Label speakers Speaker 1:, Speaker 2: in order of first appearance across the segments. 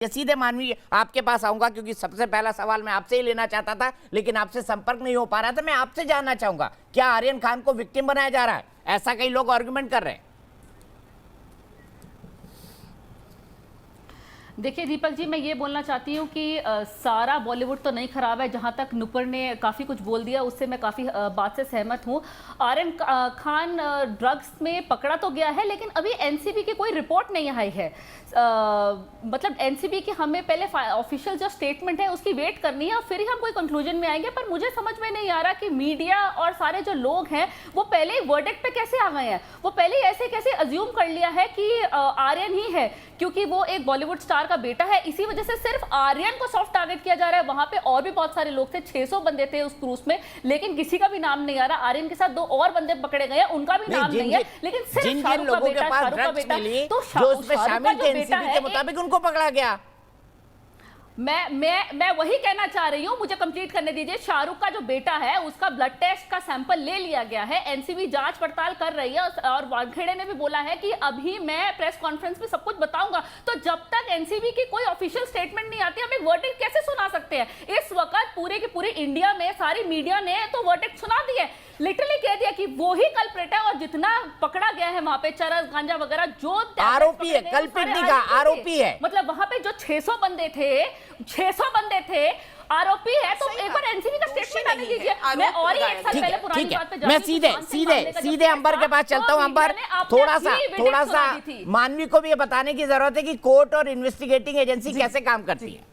Speaker 1: ये सीधे मानवीय आपके पास आऊंगा क्योंकि सबसे पहला सवाल मैं आपसे ही लेना चाहता था, लेकिन आपसे संपर्क नहीं हो पा रहा था। मैं आपसे जानना चाहूंगा, क्या आर्यन खान को विक्टिम बनाया जा रहा है? ऐसा कई लोग आर्गुमेंट कर रहे हैं।
Speaker 2: देखिए दीपक जी, मैं ये बोलना चाहती हूँ कि सारा बॉलीवुड तो नहीं खराब है। जहाँ तक नुपुर ने काफ़ी कुछ बोल दिया उससे मैं काफ़ी बात से सहमत हूँ। आर्यन खान ड्रग्स में पकड़ा तो गया है, लेकिन अभी एनसीबी की कोई रिपोर्ट नहीं आई है। मतलब एनसीबी की हमें पहले ऑफिशियल जो स्टेटमेंट है उसकी वेट करनी है और फिर ही हम कोई कंक्लूजन में आएंगे। पर मुझे समझ में नहीं आ रहा कि मीडिया और सारे जो लोग हैं वो पहले ही वर्डिक्ट पे कैसे आ गए हैं। वो पहले ही ऐसे कैसे अज्यूम कर लिया है कि आर्यन ही है, क्योंकि वो एक बॉलीवुड स्टार का बेटा है। इसी वजह से सिर्फ आर्यन को सॉफ्ट टारगेट किया जा रहा है। वहां पे और भी बहुत सारे लोग थे, 600 बंदे थे उस क्रूज में, लेकिन किसी का भी नाम नहीं आ रहा। आर्यन के साथ 2 और बंदे पकड़े गए, उनका भी नाम नहीं है, लेकिन सिर्फ शाहरुख का बेटा, शाहरुख का बेटा, तो शाहरुख का जो बेटा है
Speaker 1: के मुताबिक उनको पकड़ा गया।
Speaker 2: मैं वही कहना चाह रही हूं, मुझे कंप्लीट करने दीजिए। शाहरुख का जो बेटा है उसका ब्लड टेस्ट का सैंपल ले लिया गया है, एनसीबी जांच पड़ताल कर रही है और वानखेड़े ने भी बोला है कि अभी मैं प्रेस कॉन्फ्रेंस में सब कुछ बताऊंगा। तो जब तक एनसीबी की कोई ऑफिशियल स्टेटमेंट नहीं आती, हम एक वर्डिक्ट कैसे सुना सकते हैं? इस वक्त पूरे के पूरे इंडिया में सारी मीडिया ने तो वर्डिक्ट सुना दी है, लिटरली कह दिया कि वो ही कल्प्रिट है और जितना पकड़ा गया है वहां पे चरस गांजा वगैरह जो
Speaker 1: आरोपी है, कल्प्रिट नहीं का आरोपी है।
Speaker 2: मतलब वहां पे जो 600 बंदे थे आरोपी है। तो एक बार एनसीबी का स्टेटमेंट आने दीजिए। मैं और ही एक साल पहले पुरानी बात पे जाती हूं।
Speaker 1: मैं सीधे अंबर के पास चलता हूं। अंबर, थोड़ा सा मानवी को भी ये बताने की जरूरत है कि कोर्ट और इन्वेस्टिगेटिंग एजेंसी कैसे काम करती है।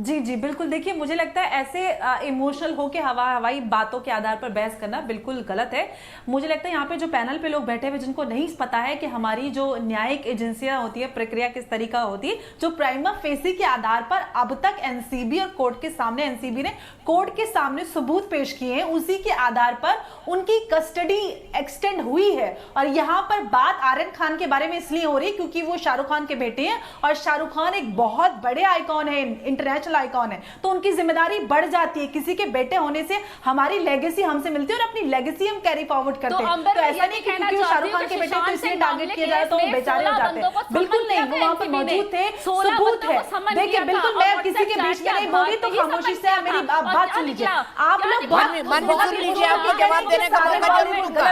Speaker 3: जी जी बिल्कुल। देखिए, मुझे लगता है ऐसे इमोशनल होके हवाई बातों के आधार पर बहस करना बिल्कुल गलत है। मुझे लगता है यहाँ पे जो पैनल पे लोग बैठे हुए जिनको नहीं पता है कि हमारी जो न्यायिक एजेंसियां होती है, प्रक्रिया किस तरीका होती है, जो प्राइमा फेसी के आधार पर अब तक एनसीबी और कोर्ट के सामने एनसीबी ने कोर्ट के सामने सबूत पेश किए हैं, उसी के आधार पर उनकी कस्टडी एक्सटेंड हुई है। और यहाँ पर बात आर्यन खान के बारे में इसलिए हो रही क्योंकि वो शाहरुख खान के बेटे हैं और शाहरुख खान एक बहुत बड़े आइकॉन है, इंटरनेशनल आइकॉन है, तो उनकी जिम्मेदारी बढ़ जाती है। किसी के बेटे होने से हमारी लेगेसी हमसे मिलती है और अपनी लेगेसी हम कैरी फॉरवर्ड करते हैं। तो ऐसा नहीं कि क्योंकि शाहरुख खान के बेटे तो इसलिए टारगेट किया जाए तो वो बेचारे हो जाते हैं। बिल्कुल नहीं, वो वहां पर मौजूद थे, सबूत है। देखिए, बिल्कुल मैं किसी के बीच में नहीं बोली, तो खामोशी से मेरी बात सुन लीजिए। आप लोग
Speaker 1: मानवी सुन लीजिए, आपको जवाब देने का मौका जरूर दूंगा।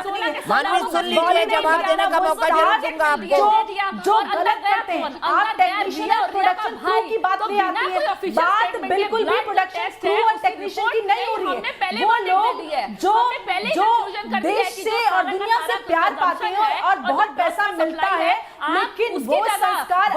Speaker 1: मानवी सुन लीजिए, जवाब देने का मौका जरूर दूंगा आपको।
Speaker 3: जो गलत करते हैं, आप टेक्नीशियन और प्रोडक्शन क्रू की बात नहीं आती है। बात बिल्कुल भी प्रोडक्शन क्रू और टेक्नीशियन की नहीं हो रही है। वो लोग जो देश से और दुनिया से प्यार पाते हैं और बहुत पैसा मिलता है, लेकिन वो संस्कार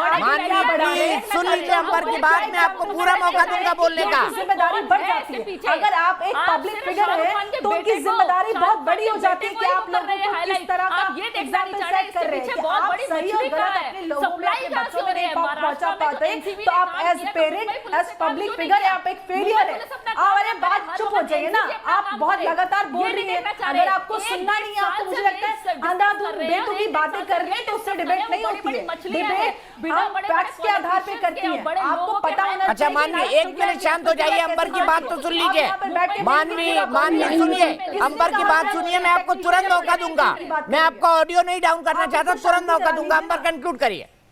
Speaker 1: सुन लीजिए अंबर की बात, मैं आपको पूरा मौका दूंगा बोलने का।
Speaker 3: जिम्मेदारी बढ़ जाती है। अगर आप एक पब्लिक फिगर है तो उनकी जिम्मेदारी बहुत बड़ी हो जाती है कि आप लोगों को किस तरह का एग्जाम्पल सेट कर रहे हैं। आप सही और गलत अपने लोगों में, अपने बच्चों में नहीं पहुंचा पाते हैं, तो आप as parent, as public figure आप एक फेलियर है। अरे बात चुप हो जाइए ना, आप बहुत लगातार बोल रही है। अगर आपको सुनना नहीं है, आपको मुझे लगता है अंधाधुंध बेतुकी बातें कर रहे हैं तो उससे डिबेट नहीं होती है। डिबेट आप फैक्ट्स के आधार पे करती है, आपको पता होना चाहिए।
Speaker 1: अच्छा मानवी, 1 मिनट शांत हो जाइए। अंबर की बात तो सुन लीजिए। मानवी सुनिए, अंबर की बात सुनिए। मैं आपको तुरंत मौका दूंगा। मैं आपका ऑडियो नहीं डाउन करना चाहता, तुरंत मौका दूंगा। अंबर कंक्लूड करिए।